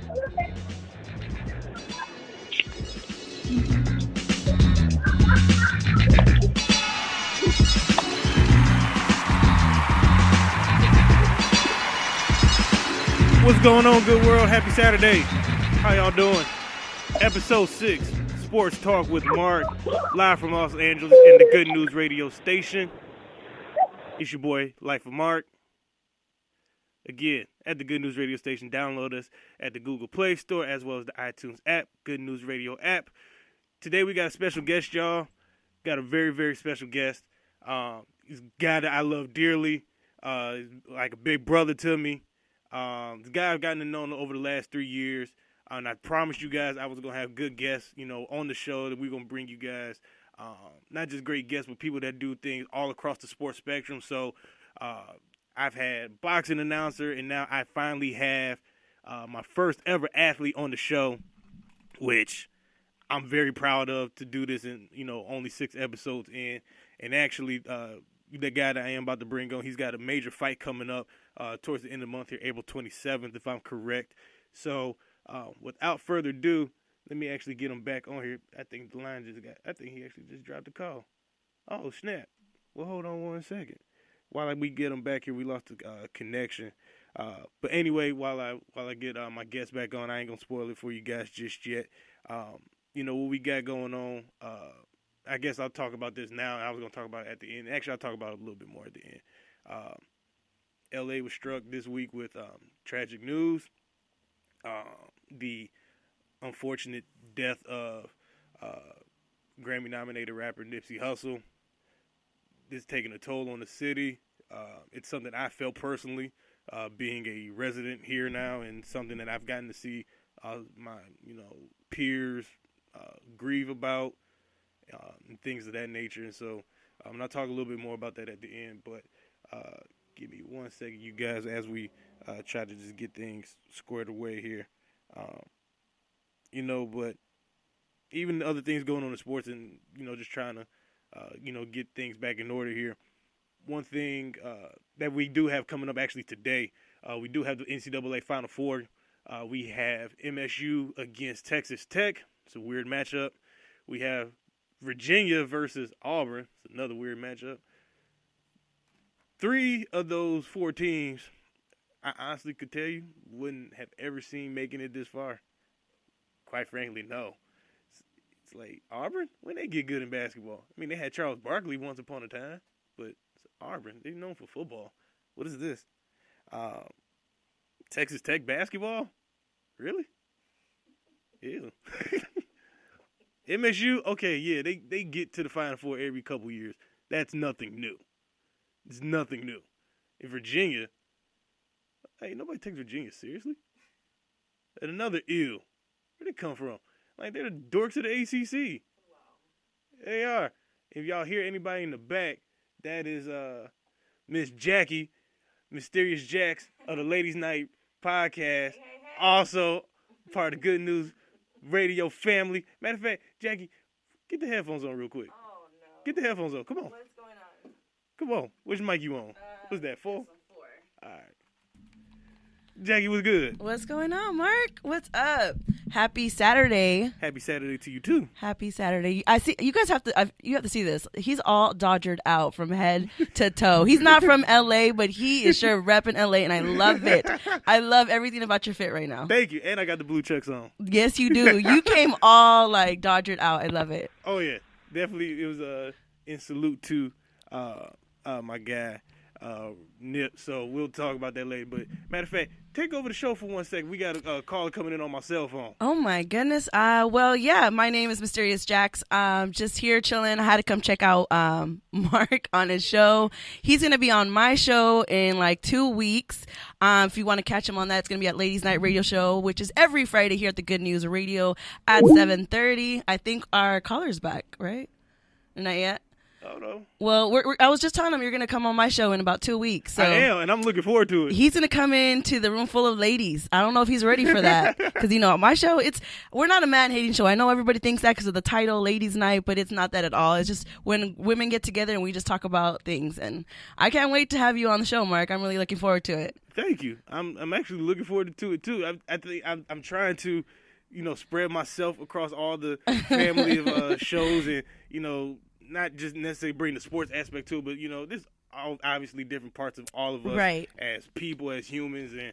What's going on, good world? Happy Saturday. How y'all doing? Episode 6, Sports Talk with Mark, live from Los Angeles in the Good News radio station. It's your boy, Life of Mark. Again, at the Good News radio station, download us at the Google Play Store as well as the iTunes app, Good News Radio app. Today we got a special guest, y'all. Got a very, very special guest. He's a guy that I love dearly, like a big brother to me. The guy I've gotten to know over the last 3 years, and I promised you guys I was going to have good guests, on the show, that we're going to bring you guys, not just great guests, but people that do things all across the sports spectrum. So I've had boxing announcer, and now I finally have my first ever athlete on the show, which I'm very proud of, to do this in, only 6 episodes in. And actually, the guy that I am about to bring on, he's got a major fight coming up towards the end of the month here, April 27th, if I'm correct. So without further ado, let me actually get him back on here. I think the line I think he actually just dropped the call. Oh, snap. Well, hold on one second. While we get him back here, we lost the connection. But anyway, while I get my guest back on, I ain't going to spoil it for you guys just yet. What we got going on, I guess I'll talk about this now. I was going to talk about it at the end. Actually, I'll talk about it a little bit more at the end. L.A. was struck this week with tragic news. The unfortunate death of Grammy-nominated rapper Nipsey Hussle. This is taking a toll on the city. It's something I felt personally, being a resident here now, and something that I've gotten to see my peers grieve about. And things of that nature. And so I'll talk a little bit more about that at the end, but give me 1 second, you guys, as we try to just get things squared away here. But even the other things going on in sports and, just trying to, get things back in order here. One thing that we do have coming up actually today, we do have the NCAA Final Four. We have MSU against Texas Tech. It's a weird matchup. We have Virginia versus Auburn. It's another weird matchup. 3 of those 4 teams, I honestly could tell you, wouldn't have ever seen making it this far. Quite frankly, no. It's like, Auburn? When they get good in basketball? I mean, they had Charles Barkley once upon a time, but it's Auburn. They're known for football. What is this? Texas Tech basketball? Really? Ew. MSU, okay, yeah, they get to the Final Four every couple years. That's nothing new. It's nothing new. In Virginia, hey, nobody takes Virginia seriously. And another ew. Where'd they come from? Like, they're the dorks of the ACC. Wow. They are. If y'all hear anybody in the back, that is Miss Jackie, Mysterious Jax of the Ladies Night podcast. Hey. Also part of the Good News Radio family. Matter of fact, Jackie, get the headphones on real quick. Oh, no. Get the headphones on. Come on. What's going on? Come on. Which mic you on? What's that, 4? 4. All right. Jackie, what's good? What's going on, Mark? What's up? Happy Saturday. Happy Saturday to you, too. Happy Saturday. I see. You guys have to see this. He's all Dodgered out from head to toe. He's not from L.A., but he is sure repping L.A., and I love it. I love everything about your fit right now. Thank you. And I got the blue chucks on. Yes, you do. You came all, like, Dodgered out. I love it. Oh, yeah. Definitely, it was in salute to my guy, Nip. So we'll talk about that later. But matter of fact, take over the show for 1 second. We got a caller coming in on my cell phone. Oh my goodness. Well, yeah, my name is Mysterious Jax. Just here chilling. I had to come check out Mark on his show. He's gonna be on my show in like 2 weeks. If you want to catch him on that, it's gonna be at Ladies Night Radio Show, which is every Friday here at the Good News Radio at 7:30. I think our caller's back, right? Not yet. Oh no. Well, I was just telling him you're going to come on my show in about 2 weeks. So I am, and I'm looking forward to it. He's going to come into the room full of ladies. I don't know if he's ready for that. Because, my show, we're not a man-hating show. I know everybody thinks that because of the title, Ladies Night, but it's not that at all. It's just when women get together and we just talk about things. And I can't wait to have you on the show, Mark. I'm really looking forward to it. Thank you. I'm actually looking forward to it, too. I think I'm trying to, spread myself across all the family of shows and, not just necessarily bring the sports aspect to it, but, there's obviously different parts of all of us right. as people, as humans, and,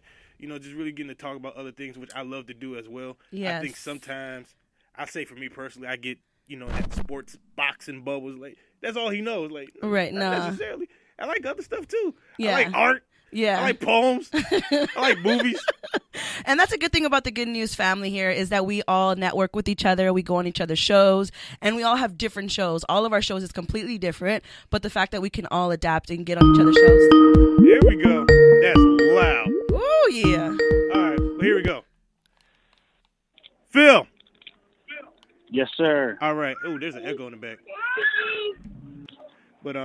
just really getting to talk about other things, which I love to do as well. Yes. I think sometimes, I say for me personally, I get, that sports boxing bubbles. Like, that's all he knows. Like, right, not necessarily. I like other stuff, too. Yeah. I like art. Yeah. I like poems. I like movies. And that's a good thing about the Good News family here is that we all network with each other. We go on each other's shows, and we all have different shows. All of our shows is completely different, but the fact that we can all adapt and get on each other's shows. Here we go. That's loud. Oh, yeah. All right, well, here we go. Phil. Yes, sir. All right. Oh, there's an echo in the back. But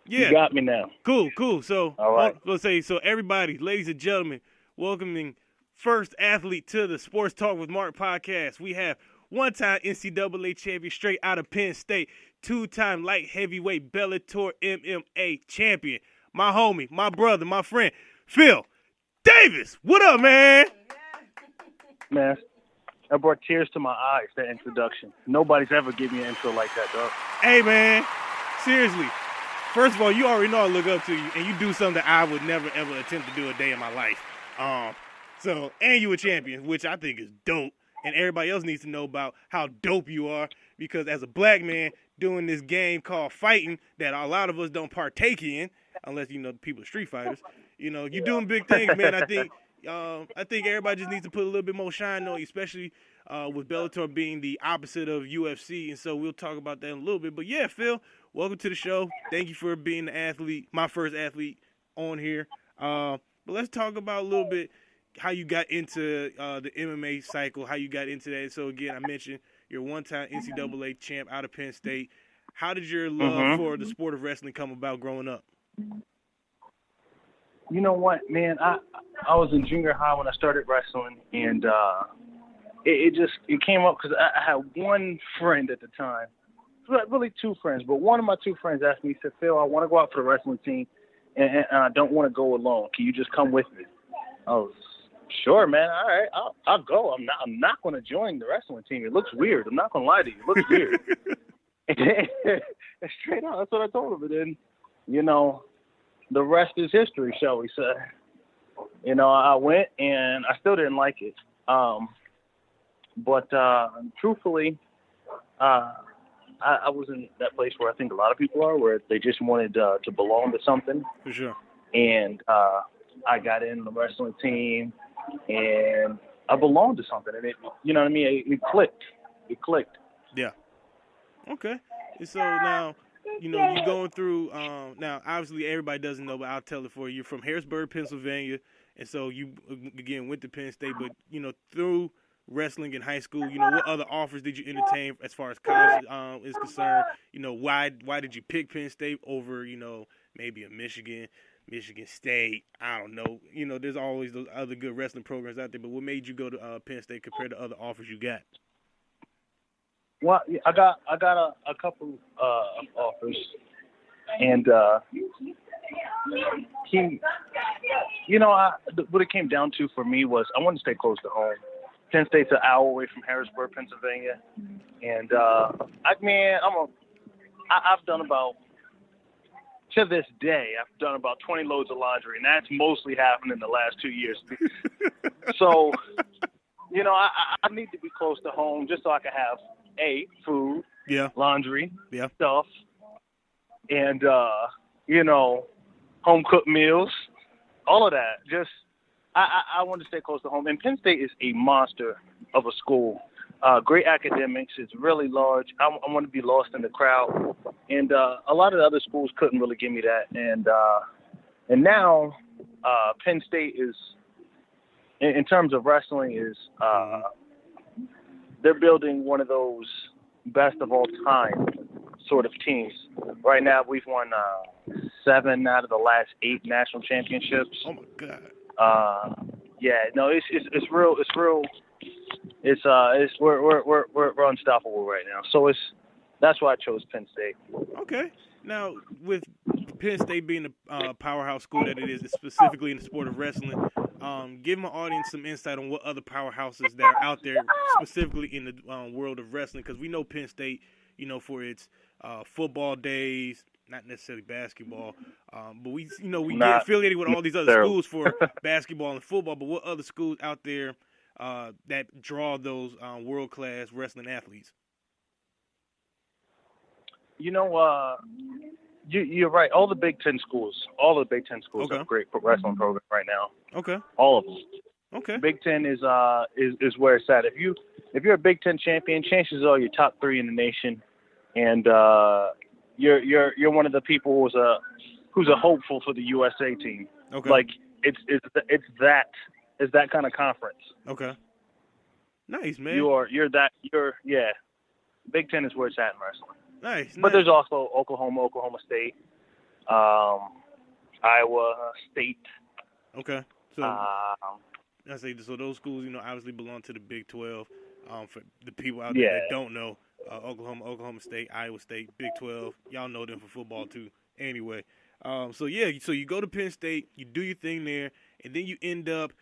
You got me now. Cool. So, all right. Let's say, everybody, ladies and gentlemen, welcoming first athlete to the Sports Talk with Mark podcast. We have one-time NCAA champion straight out of Penn State, two-time light heavyweight Bellator MMA champion, my homie, my brother, my friend, Phil Davis. What up, man? Man, that brought tears to my eyes, that introduction. Nobody's ever given me an intro like that, dog. Hey, man, seriously. First of all, you already know I look up to you, and you do something that I would never, ever attempt to do a day in my life. And you a champion, which I think is dope, and everybody else needs to know about how dope you are, because as a black man doing this game called fighting that a lot of us don't partake in, unless, people are street fighters, you're doing big things, man. I think everybody just needs to put a little bit more shine on you, especially with Bellator being the opposite of UFC, and so we'll talk about that in a little bit. But yeah, Phil, welcome to the show. Thank you for being the athlete, my first athlete on here. But let's talk about a little bit how you got into the MMA cycle, how you got into that. So again, I mentioned you're a one-time NCAA champ out of Penn State. How did your love for the sport of wrestling come about growing up? You know what, man? I was in junior high when I started wrestling, and it came up because I had one friend at the time. Really two friends, but one of my two friends asked me, he said, Phil, I want to go out for the wrestling team, and I don't want to go alone. Can you just come with me? I was, sure, man. All right, I'll go. I'm not going to join the wrestling team. It looks weird. I'm not going to lie to you. It looks weird. And straight out, that's what I told him. And then, the rest is history, shall we say. I went, and I still didn't like it. But truthfully, I was in that place where I think a lot of people are, where they just wanted to belong to something. For sure. And I got in the wrestling team, and I belonged to something. And it clicked. It clicked. Yeah. Okay. And so now, you're going through, now, obviously everybody doesn't know, but I'll tell it for you. You're from Harrisburg, Pennsylvania, and so you, again, went to Penn State, but, through wrestling in high school, what other offers did you entertain as far as college is concerned? Why did you pick Penn State over, maybe a Michigan State? I don't know. There's always those other good wrestling programs out there, but what made you go to Penn State compared to other offers you got? Well, I got a couple offers, and what it came down to for me was I wanted to stay close to home. Penn State's an hour away from Harrisburg, Pennsylvania, and I've done about, to this day, I've done about 20 loads of laundry, and that's mostly happened in the last 2 years. So, I need to be close to home just so I can have food, laundry, stuff, and home cooked meals, all of that. Just I want to stay close to home. And Penn State is a monster of a school. Great academics. It's really large. I want to be lost in the crowd. And a lot of the other schools couldn't really give me that. And now Penn State is, in terms of wrestling, is they're building one of those best of all time sort of teams. Right now, we've won 7 out of the last 8 national championships. Oh my God. Yeah, no, it's real. It's real. We're unstoppable right now. So that's why I chose Penn State. Okay. Now, with Penn State being the powerhouse school that it is, specifically in the sport of wrestling, give my audience some insight on what other powerhouses that are out there, specifically in the world of wrestling, because we know Penn State, for its football days, not necessarily basketball, but we get affiliated with all these other schools for basketball and football. But what other schools out there that draw those world-class wrestling athletes? You're right. All the Big Ten schools Okay. have a great wrestling program right now. Okay. All of them. Okay. Big Ten is where it's at. If you're a Big Ten champion, chances are you're top 3 in the nation, and you're one of the people who's a hopeful for the USA team. Okay. Like it's that kind of conference. Okay. Nice, man. Big Ten is where it's at in wrestling. Nice. But there's also Oklahoma State, Iowa State. Okay. So so those schools, obviously belong to the Big 12. For the people out there that don't know, Oklahoma State, Iowa State, Big 12. Y'all know them for football too. Anyway, so you go to Penn State, you do your thing there, and then you end up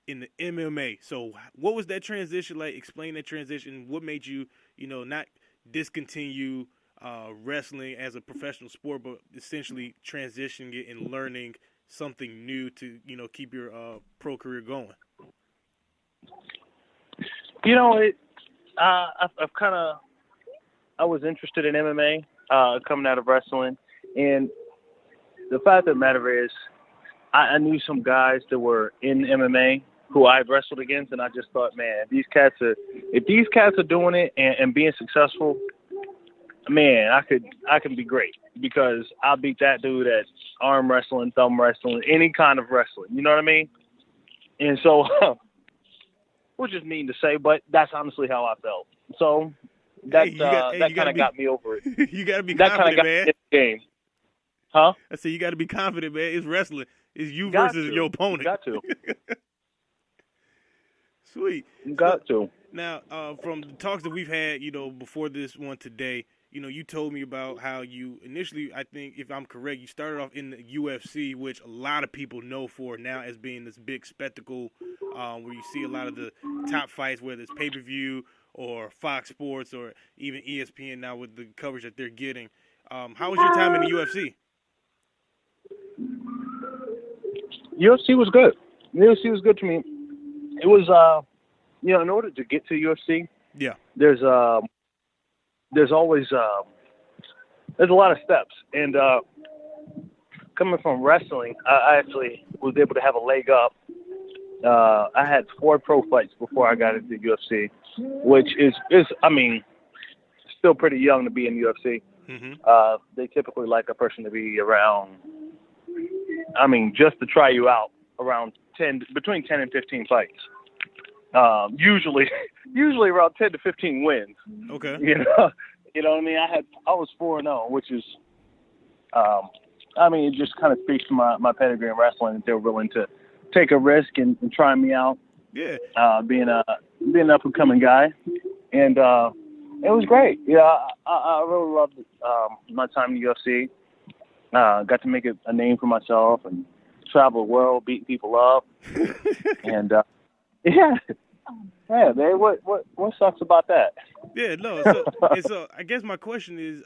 in the MMA. So what was that transition like? Explain that transition. What made you, not discontinue wrestling as a professional sport, but essentially transitioning it and learning something new to, keep your pro career going? I was interested in MMA coming out of wrestling, and the fact of the matter is, I knew some guys that were in MMA who I wrestled against, and I just thought, man, if these cats are doing it and being successful, man, I can be great, because I'll beat that dude at arm wrestling, thumb wrestling, any kind of wrestling. You know what I mean? And so, which is mean to say, but that's honestly how I felt. So that kind of got me over it. You got to be that confident, got man. Me in the game. Huh? I said you got to be confident, man. It's wrestling. It's you versus your opponent. You got to. Sweet. You got to. Now, from the talks that we've had, before this one today, you told me about how you initially, I think, if I'm correct, you started off in the UFC, which a lot of people know for now as being this big spectacle where you see a lot of the top fights, whether it's pay-per-view or Fox Sports or even ESPN now with the coverage that they're getting. How was your time in the UFC? UFC was good. UFC was good to me. It was, in order to get to UFC, there's always there's a lot of steps, and coming from wrestling, I actually was able to have a leg up. I had 4 pro fights before I got into UFC, which is still pretty young to be in UFC. Mm-hmm. They typically like a person to be around, just to try you out, around between 10 and 15 fights. Usually around 10 to 15 wins. Okay. You know what I mean? I was 4-0, which is, it just kind of speaks to my pedigree in wrestling that they were willing to take a risk and try me out. Yeah. Being an up and coming guy, and it was great. Yeah, I really loved my time in the UFC. Got to make a name for myself and travel the world, beating people up, and man, what sucks about that? Yeah, no. So I guess my question is,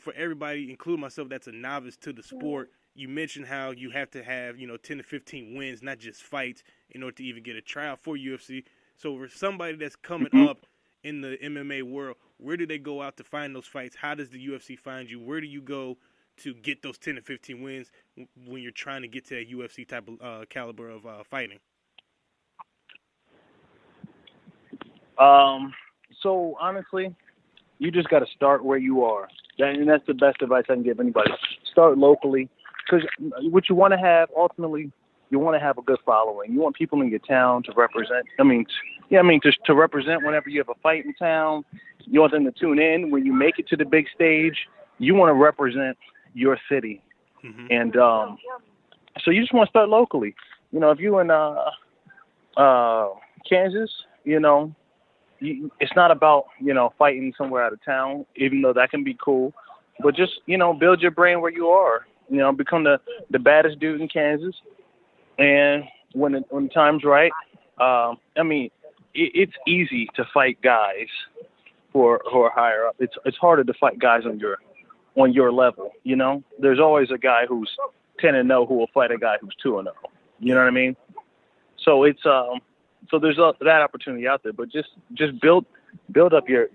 for everybody, including myself, that's a novice to the sport. You mentioned how you have to have 10 to 15 wins, not just fights, in order to even get a tryout for UFC. So for somebody that's coming up in the MMA world, where do they go out to find those fights? How does the UFC find you? Where do you go to get those 10 to 15 wins when you're trying to get to that UFC type of caliber of fighting? So honestly, you just got to start where you are. And that's the best advice I can give anybody. Start locally, because what you want to have, ultimately, you want to have a good following. You want people in your town to represent. To represent whenever you have a fight in town. You want them to tune in when you make it to the big stage. you want to represent your city, and so you just want to start locally. You know, if you in Kansas, you know, it's not about, you know, fighting somewhere out of town, even though that can be cool. But just, you know, build your brand where you are. You know, become the baddest dude in Kansas. And when the time's right, I mean, it's easy to fight guys who are higher up. It's harder to fight guys on your level. You know, there's always a guy who's 10-0 who will fight a guy who's 2-0. You know what I mean? So it's so there's that opportunity out there. But just build up your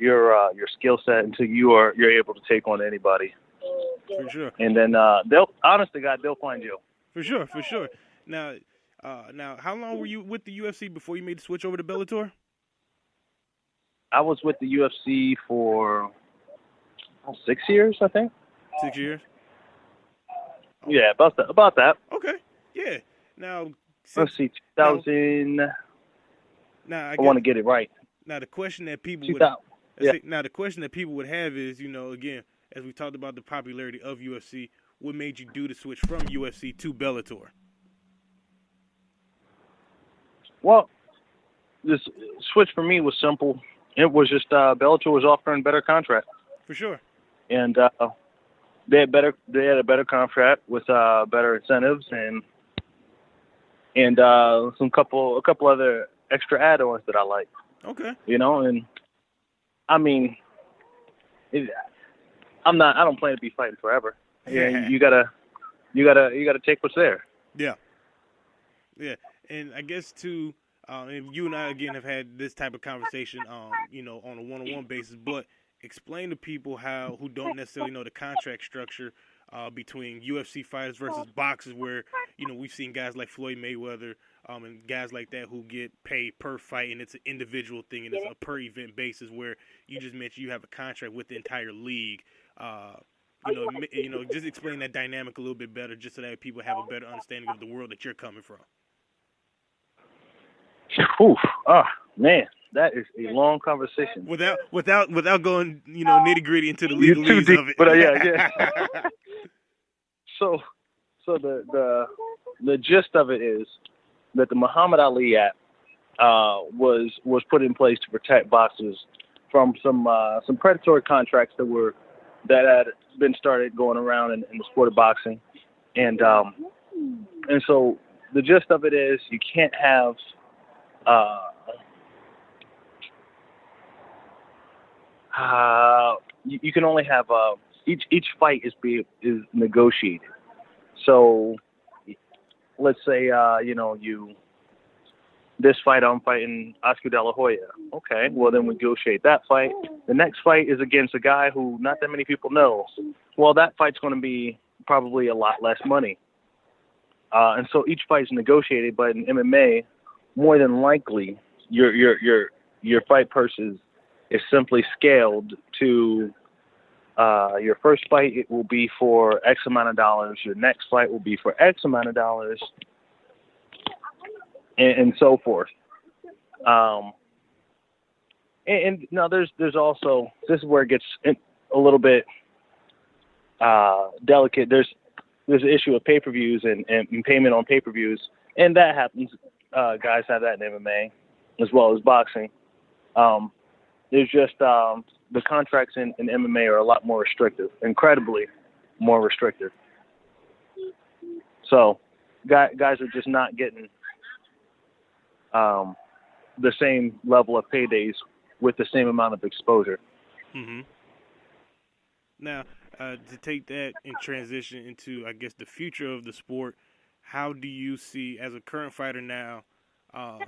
skill set until you're able to take on anybody. For sure. And then they'll, honest to God, they'll find you. For sure. Now, how long were you with the UFC before you made the switch over to Bellator? I was with the UFC for 6 years, I think. 6 years? Yeah, about that. Okay. Yeah. Now, let's see, 2000. Now I want to get it right. Now the question that people now the question that people would have is, you know, again, as we talked about the popularity of UFC, what made you do the switch from UFC to Bellator? Well, this switch for me was simple. It was just Bellator was offering a better contract. For sure. And they had a better contract with better incentives and a couple other extra add-ons that I like. Okay. You know, and I mean, I don't plan to be fighting forever. Yeah, you gotta take what's there. Yeah. Yeah, and I guess too, and you and I again have had this type of conversation, you know, on a one-on-one basis. But explain to people who don't necessarily know the contract structure between UFC fighters versus boxers, where, you know, we've seen guys like Floyd Mayweather and guys like that who get paid per fight, and it's an individual thing, and it's a per event basis, where you just mentioned you have a contract with the entire league. You know, just explain that dynamic a little bit better, just so that people have a better understanding of the world that you're coming from. Oof. Oh, man, that is a long conversation. Without going, you know, nitty gritty into the legalese of it. But yeah. So the gist of it is that the Muhammad Ali Act was put in place to protect boxers from some predatory contracts that had been started going around in the sport of boxing, and so the gist of it is you can't have you can only have each fight is negotiated. So let's say this fight I'm fighting Oscar De La Hoya. Okay, well then we negotiate that fight. The next fight is against a guy who not that many people know. Well, that fight's going to be probably a lot less money. And so each fight's negotiated, but in MMA, more than likely your fight purse is simply scaled to your first fight, it will be for X amount of dollars. Your next fight will be for X amount of dollars, and so forth. And now there's also, this is where it gets a little bit delicate. There's an issue of pay-per-views and payment on pay-per-views, and that happens. Guys have that in MMA as well as boxing. There's just the contracts in MMA are a lot more restrictive, incredibly more restrictive. So guys are just not getting the same level of paydays with the same amount of exposure. Mm-hmm. Now, to take that and transition into, I guess, the future of the sport, how do you see, as a current fighter now, and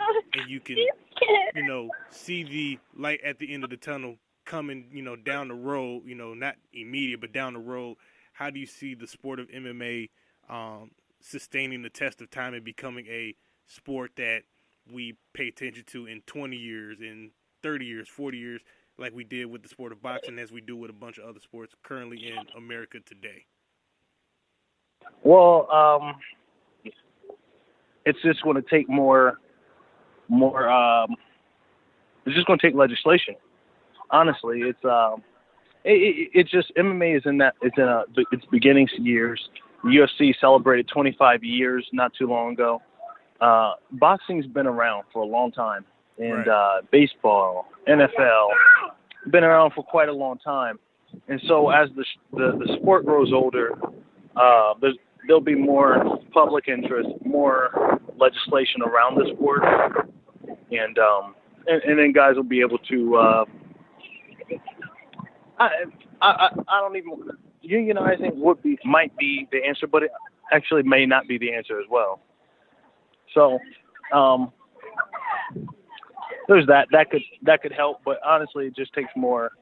you can, you know, see the light at the end of the tunnel coming, you know, down the road, you know, not immediate, but down the road, how do you see the sport of MMA sustaining the test of time and becoming a sport that we pay attention to in 20 years, in 30 years, 40 years, like we did with the sport of boxing, as we do with a bunch of other sports currently in America today? Well, it's just going to take more. It's just going to take legislation. Honestly, it's It's just MMA is in its beginning years. UFC celebrated 25 years not too long ago. Boxing's been around for a long time, and baseball, NFL, been around for quite a long time. And so as the sport grows older, there'll be more public interest, more legislation around the sport, and then guys will be able to. I don't even unionizing might be the answer, but it actually may not be the answer as well. So there's that could help, but honestly, it just takes more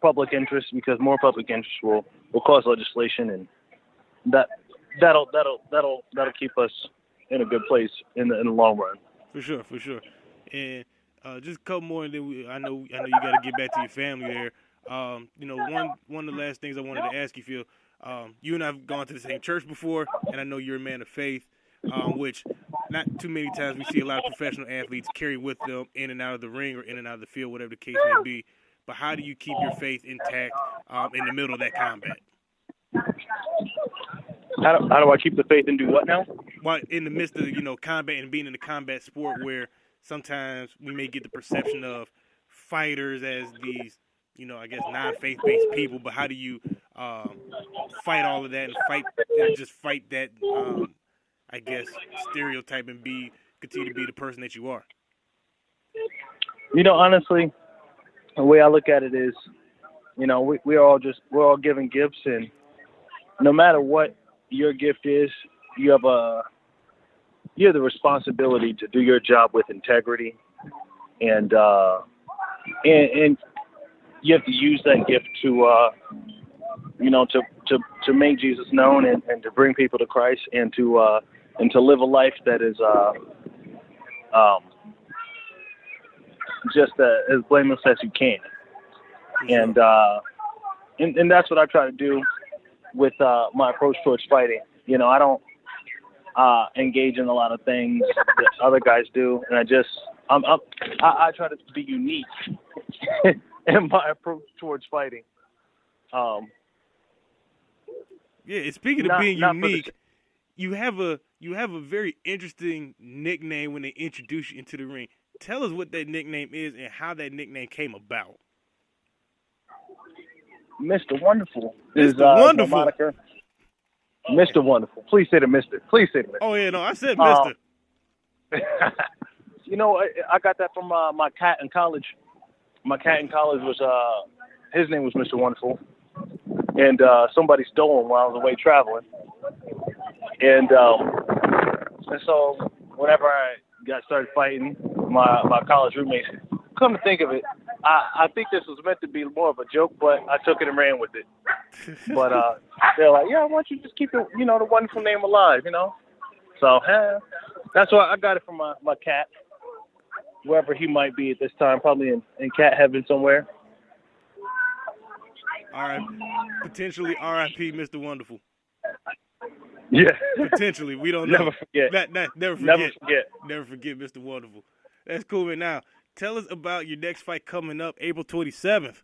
public interest, because more public interest will cause legislation, and that'll keep us in a good place in the long run. For sure. And just a couple more, and then I know you got to get back to your family there. One of the last things I wanted to ask you, Phil, you and I have gone to the same church before, and I know you're a man of faith, which not too many times we see a lot of professional athletes carry with them in and out of the ring or in and out of the field, whatever the case may be. But how do you keep your faith intact in the middle of that combat? How do I keep the faith and do what now? Well, in the midst of combat and being in a combat sport, where sometimes we may get the perception of fighters as these I guess non-faith-based people, but how do you fight all of that and fight that I guess stereotype and continue to be the person that you are? Honestly, the way I look at it is, we're all given gifts, and no matter what your gift is, you have the responsibility to do your job with integrity, and you have to use that gift to make Jesus known, and to bring people to Christ, and to live a life that is just as blameless as you can. And that's what I try to do with my approach towards fighting. I don't engage in a lot of things that other guys do, and I try to be unique in my approach towards fighting. Speaking of being unique, you have a very interesting nickname when they introduce you into the ring. Tell us what that nickname is and how that nickname came about. Mr. Wonderful is Wonderful. My moniker. Mr. Wonderful. Please say the Mr. Please say the Mr. Oh yeah, no, I said Mr. I got that from my cat in college. My cat in college was his name was Mr. Wonderful, and somebody stole him while I was away traveling, and so whenever I got started fighting, my college roommates, come to think of it, I think this was meant to be more of a joke, but I took it and ran with it. But they're like, yeah, why don't you just keep the wonderful name alive, So that's why I got it from my cat, wherever he might be at this time, probably in cat heaven somewhere. All right, potentially R.I.P. Mr. Wonderful. Yeah. Potentially, we don't know. Never forget. Never forget Mr. Wonderful. That's cool, man. Now, tell us about your next fight coming up April 27th.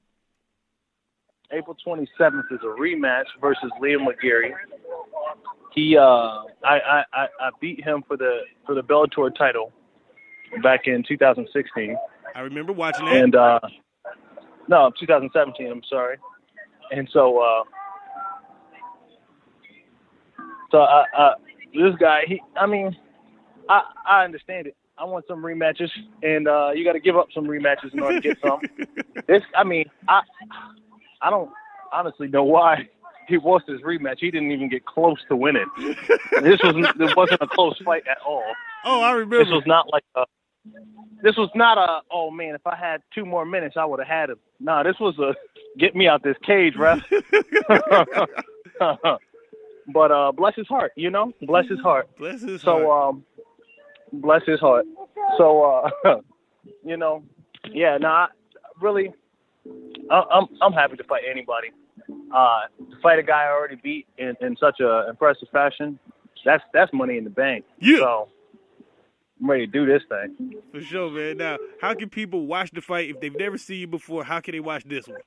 April 27th is a rematch versus Liam McGarry. He, I beat him for the Bellator title back in 2016. I remember watching that. And no, 2017. I'm sorry. And so, this guy, I understand it. I want some rematches, and you got to give up some rematches in order to get some. I don't honestly know why he wants this rematch. He didn't even get close to winning. This wasn't a close fight at all. Oh, I remember. This was not a, oh man, if I had 2 more minutes, I would have had him. Nah, this was a, get me out this cage, ref. But bless his heart, bless his heart. Bless his heart. Bless his heart. So, really, I'm happy to fight anybody. To fight a guy I already beat in such a impressive fashion, that's money in the bank. Yeah. So I'm ready to do this thing. For sure, man. Now, how can people watch the fight if they've never seen you before? How can they watch this one?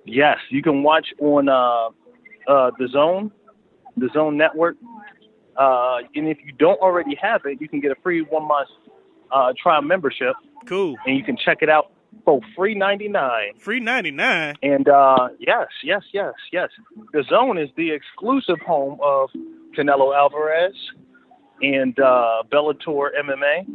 Yes, you can watch on the Zone Network. And if you don't already have it, you can get a free 1 month trial membership. Cool. And you can check it out for free $99. Free $99. And yes. The Zone is the exclusive home of Canelo Alvarez and Bellator MMA,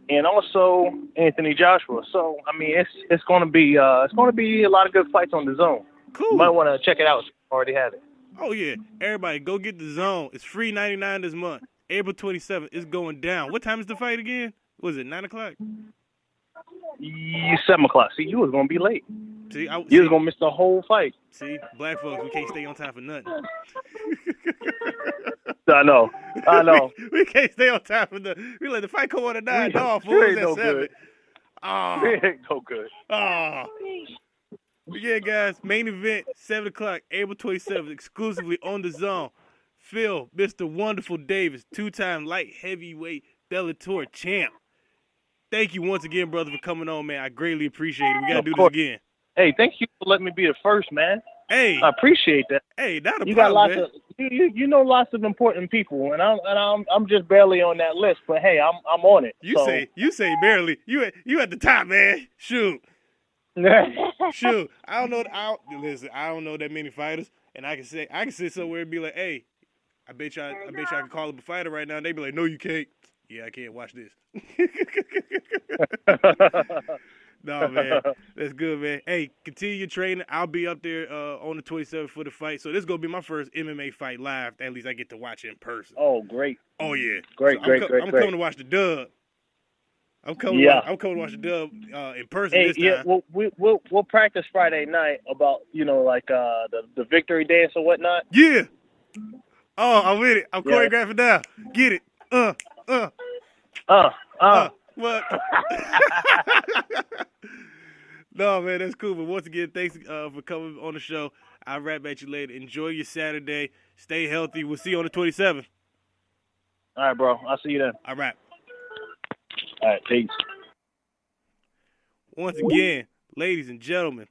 and also Anthony Joshua. So I mean, it's going to be a lot of good fights on the Zone. Cool. You might want to check it out if you already have it. Oh yeah, everybody go get the Zone. It's free $99 this month. April 27th. It's going down. What time is the fight again? Was it 9 o'clock? 7 o'clock. See, you was gonna be late. See, you was gonna miss the whole fight. See, black folks, we can't stay on time for nothing. I know. we can't stay on time for nothing. We let the fight come on at 9. No, fools ain't at no 7. good. Oh, It ain't no good. oh. But yeah, guys, main event 7 o'clock, April 27th, exclusively on the Zone. Phil, Mr. Wonderful Davis, 2-time light heavyweight Bellator champ. Thank you once again, brother, for coming on, man. I greatly appreciate it. We got to do this again. Hey, thank you for letting me be the first, man. Hey. I appreciate that. Hey, not a you problem, got lots man. of you know lots of important people, and I'm just barely on that list. But hey, I'm on it. You say barely. You at the top, man. Shoot. Shoot. I don't know that many fighters, and I can sit somewhere and be like, hey, I bet you I can call up a fighter right now, and they be like, no, you can't. Yeah, I can't. Watch this. No, man. That's good, man. Hey, continue your training. I'll be up there on the 27th for the fight. So this is going to be my first MMA fight live. At least I get to watch it in person. Oh, great. Oh, yeah. Great. I'm coming to watch the dub. I'm coming to watch the dub in person this time. Yeah, we'll practice Friday night about, like the victory dance or whatnot. Yeah. Oh, I'm with it. I'm choreographing now. Get it. What? No, man, that's cool. But once again, thanks for coming on the show. I'll rap at you later. Enjoy your Saturday. Stay healthy. We'll see you on the 27th. All right, bro. I'll see you then. All right. All right, peace. Once again, ladies and gentlemen,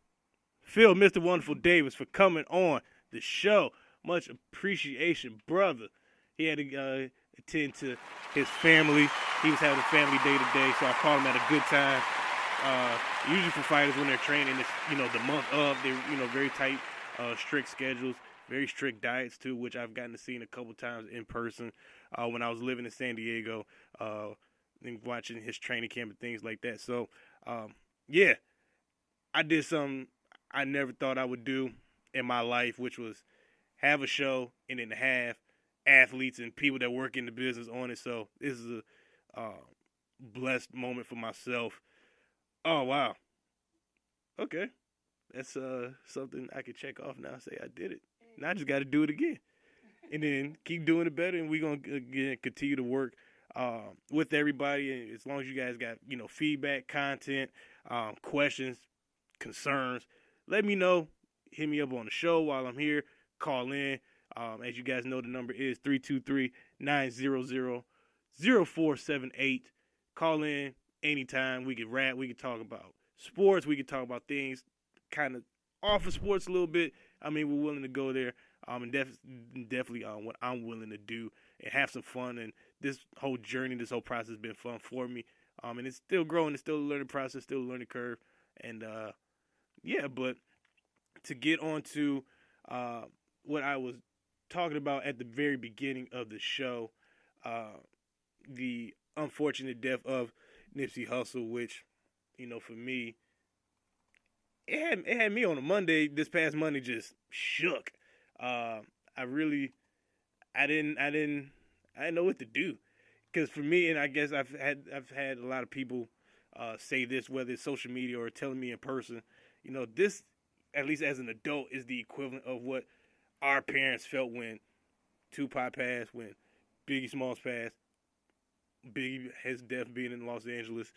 Phil, Mr. Wonderful Davis, for coming on the show. Much appreciation, brother. He had to attend to his family. He was having a family day today, so I called him at a good time. Usually for fighters when they're training, it's, the month of, they're, very tight, strict schedules, very strict diets too, which I've gotten to see a couple times in person when I was living in San Diego and watching his training camp and things like that. So, yeah, I did something I never thought I would do in my life, which was have a show and then have athletes and people that work in the business on it. So this is a blessed moment for myself. Oh, wow. Okay. That's something I could check off now and say I did it. Now I just got to do it again. And then keep doing it better, and we're going to continue to work with everybody. And as long as you guys got, feedback, content, questions, concerns, let me know. Hit me up on the show while I'm here. Call in. As you guys know, the number is 323-900-0478. Call in anytime. We can rap. We can talk about sports. We can talk about things kind of off of sports a little bit. I mean, we're willing to go there. And definitely what I'm willing to do and have some fun. And this whole journey, this whole process has been fun for me. And it's still growing. It's still a learning process, still a learning curve. And, but to get on to what I was talking about at the very beginning of the show, the unfortunate death of Nipsey Hussle, which, for me, it had me on a Monday. This past Monday just shook. I didn't know what to do, because for me, and I guess I've had a lot of people say this, whether it's social media or telling me in person, this, at least as an adult, is the equivalent of what our parents felt when Tupac passed, when Biggie Smalls passed, Biggie, his death being in Los Angeles,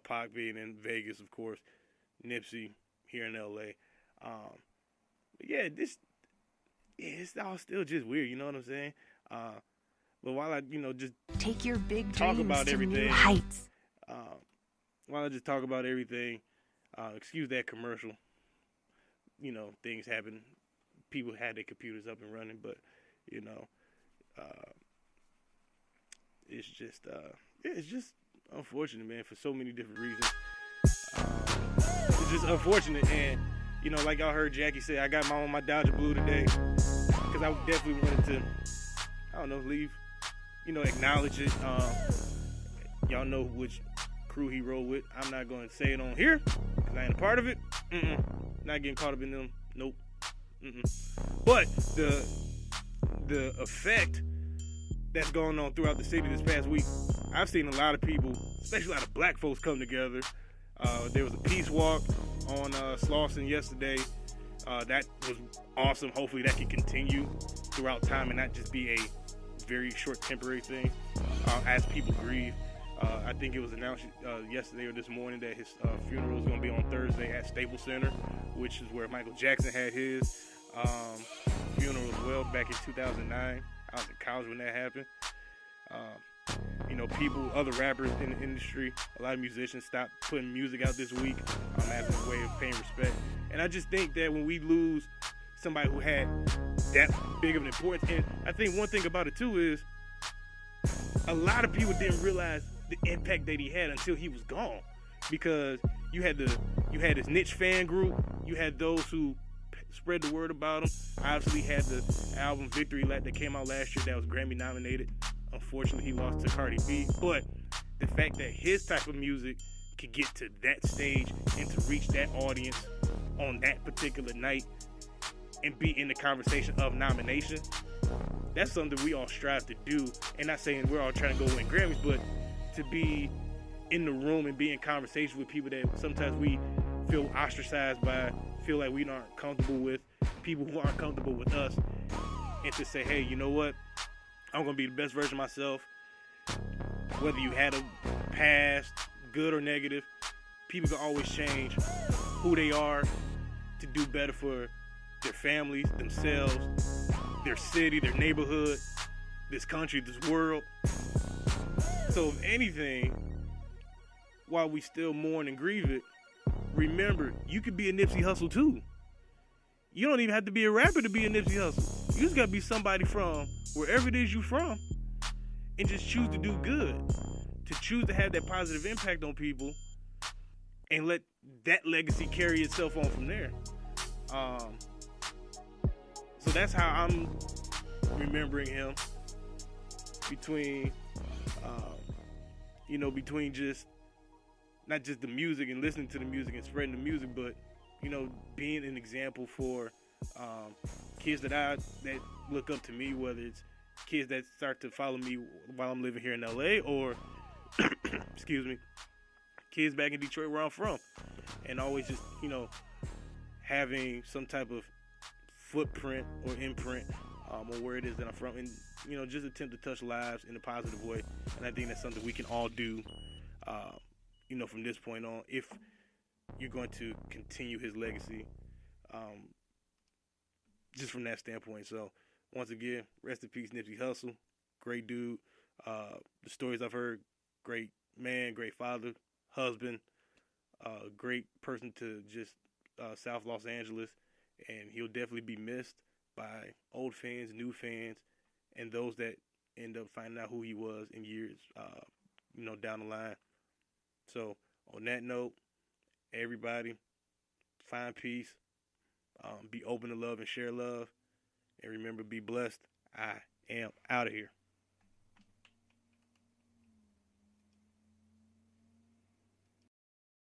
Pac being in Vegas, of course, Nipsey here in L.A. It's all still just weird, you know what I'm saying? But while I, just take your big talk dreams about to everything, new heights. While I just talk about everything, excuse that commercial. things happen. People had their computers up and running, but it's just unfortunate, man, for so many different reasons. It's just unfortunate, and like y'all heard Jackie say, I got my Dodger blue today because I definitely wanted to, leave, acknowledge it. Y'all know which crew he rode with. I'm not going to say it on here because I ain't a part of it. Not getting caught up in them. Nope. But the effect that's going on throughout the city this past week, I've seen a lot of people, especially a lot of black folks, come together. There was a peace walk on Slauson yesterday. That was awesome. Hopefully that can continue throughout time and not just be a very short temporary thing as people grieve. I think it was announced yesterday or this morning that his funeral is going to be on Thursday at Staples Center, which is where Michael Jackson had his funeral as well back in 2009. I was in college when that happened. People, other rappers in the industry, a lot of musicians stopped putting music out this week as a way of paying respect. And I just think that when we lose somebody who had that big of an importance, and I think one thing about it too is a lot of people didn't realize the impact that he had until he was gone, because you had this niche fan group, you had those who spread the word about him. Obviously had the album Victory Lap that came out last year that was Grammy nominated. Unfortunately, he lost to Cardi B, but the fact that his type of music could get to that stage and to reach that audience on that particular night and be in the conversation of nomination, that's something we all strive to do. And not saying we're all trying to go win Grammys, but to be in the room and be in conversation with people that sometimes we feel ostracized by, feel like we aren't comfortable with, people who aren't comfortable with us, and to say, hey, you know what? I'm going to be the best version of myself. Whether you had a past, good or negative, people can always change who they are to do better for their families, themselves, their city, their neighborhood, this country, this world. So if anything, while we still mourn and grieve it, remember, you could be a Nipsey Hussle too. You don't even have to be a rapper to be a Nipsey Hussle. You just got to be somebody from wherever it is you from and just choose to do good, to choose to have that positive impact on people and let that legacy carry itself on from there. So that's how I'm remembering him, between just not just the music and listening to the music and spreading the music, but being an example for kids that look up to me, whether it's kids that start to follow me while I'm living here in LA, or excuse me, kids back in Detroit where I'm from, and always just having some type of footprint or imprint on where it is that I'm from, and just attempt to touch lives in a positive way. And I think that's something we can all do from this point on, if you're going to continue his legacy, just from that standpoint. So once again, rest in peace, Nipsey Hussle. Great dude. The stories I've heard, great man, great father, husband, great person to just South Los Angeles. And he'll definitely be missed by old fans, new fans, and those that end up finding out who he was in years, down the line. So on that note, everybody, find peace, be open to love and share love, and remember, be blessed. I am out of here.